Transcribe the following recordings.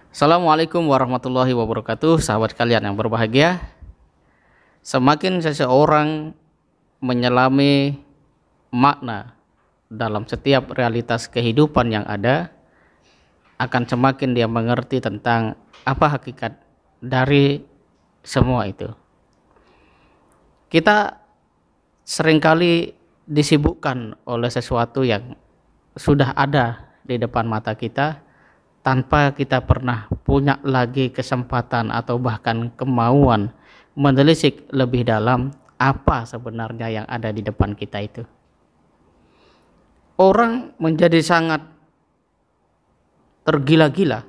Assalamualaikum warahmatullahi wabarakatuh, sahabat kalian yang berbahagia. Semakin seseorang menyelami makna dalam setiap realitas kehidupan yang ada, akan semakin dia mengerti tentang apa hakikat dari semua itu. Kita seringkali disibukkan oleh sesuatu yang sudah ada di depan mata kita, tanpa kita pernah punya lagi kesempatan atau bahkan kemauan menelisik lebih dalam apa sebenarnya yang ada di depan kita itu. Orang menjadi sangat tergila-gila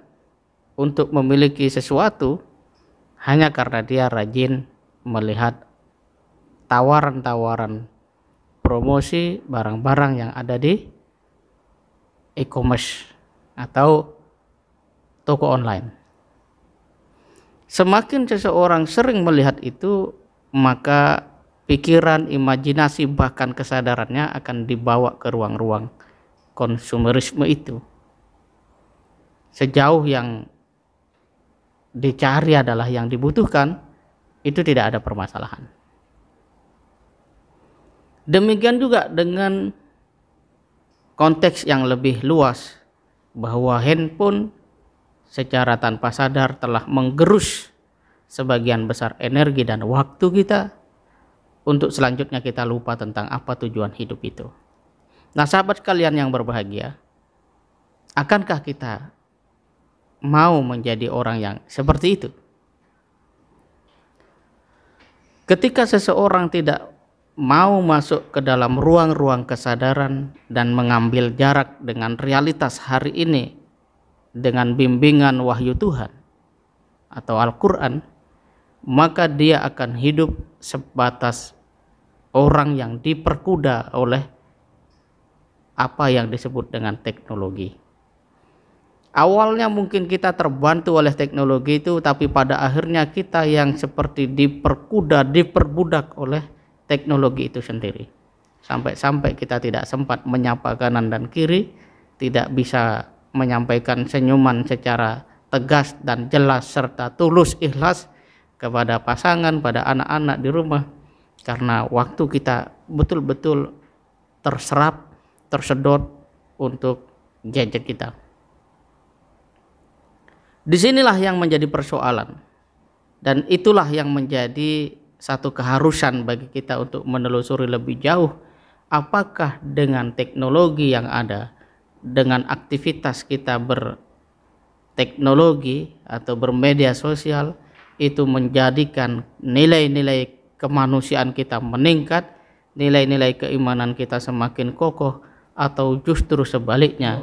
untuk memiliki sesuatu hanya karena dia rajin melihat tawaran-tawaran promosi barang-barang yang ada di e-commerce atau toko online. Semakin seseorang sering melihat itu, maka pikiran, imajinasi, bahkan kesadarannya akan dibawa ke ruang-ruang konsumerisme itu. Sejauh yang dicari adalah yang dibutuhkan, itu tidak ada permasalahan. Demikian juga dengan konteks yang lebih luas, bahwa handphone secara tanpa sadar telah menggerus sebagian besar energi dan waktu kita, untuk selanjutnya kita lupa tentang apa tujuan hidup itu. Nah, sahabat kalian yang berbahagia, akankah kita mau menjadi orang yang seperti itu? Ketika seseorang tidak mau masuk ke dalam ruang-ruang kesadaran dan mengambil jarak dengan realitas hari ini dengan bimbingan wahyu Tuhan atau Al-Quran, maka dia akan hidup sebatas orang yang diperkuda oleh apa yang disebut dengan teknologi. Awalnya mungkin kita terbantu oleh teknologi itu, tapi pada akhirnya kita yang seperti diperkuda, diperbudak oleh teknologi itu sendiri. Sampai-sampai kita tidak sempat menyapa kanan dan kiri, tidak bisa menyampaikan senyuman secara tegas dan jelas serta tulus ikhlas kepada pasangan, pada anak-anak di rumah, karena waktu kita betul-betul terserap, tersedot untuk gadget kita. Disinilah yang menjadi persoalan, dan itulah yang menjadi satu keharusan bagi kita untuk menelusuri lebih jauh, apakah dengan teknologi yang ada, dengan aktivitas kita berteknologi atau bermedia sosial, itu menjadikan nilai-nilai kemanusiaan kita meningkat, nilai-nilai keimanan kita semakin kokoh, atau justru sebaliknya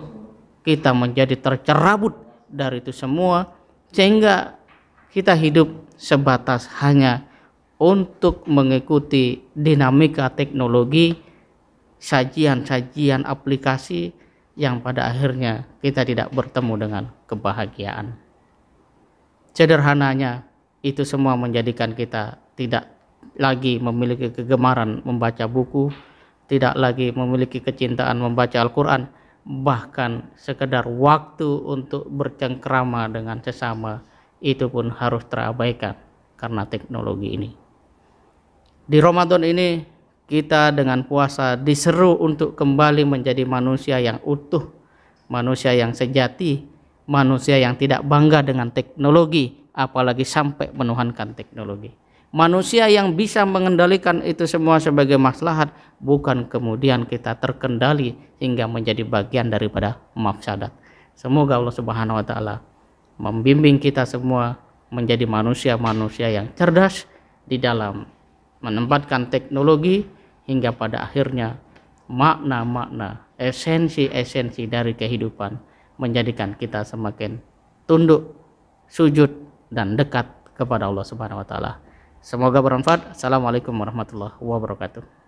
kita menjadi tercerabut dari itu semua, sehingga kita hidup sebatas hanya untuk mengikuti dinamika teknologi, sajian-sajian aplikasi yang pada akhirnya kita tidak bertemu dengan kebahagiaan. Sederhananya, itu semua menjadikan kita tidak lagi memiliki kegemaran membaca buku, tidak lagi memiliki kecintaan membaca Al-Quran, bahkan sekedar waktu untuk bercengkrama dengan sesama itu pun harus terabaikan karena teknologi ini. Di Ramadan ini kita dengan puasa diseru untuk kembali menjadi manusia yang utuh, manusia yang sejati, manusia yang tidak bangga dengan teknologi, apalagi sampai menuhankan teknologi. Manusia yang bisa mengendalikan itu semua sebagai maslahat, bukan kemudian kita terkendali hingga menjadi bagian daripada mafsadat. Semoga Allah Subhanahu wa taala membimbing kita semua menjadi manusia-manusia yang cerdas di dalam menempatkan teknologi, hingga pada akhirnya makna-makna, esensi-esensi dari kehidupan menjadikan kita semakin tunduk, sujud, dan dekat kepada Allah Subhanahu wa taala. Semoga bermanfaat. Assalamualaikum warahmatullahi wabarakatuh.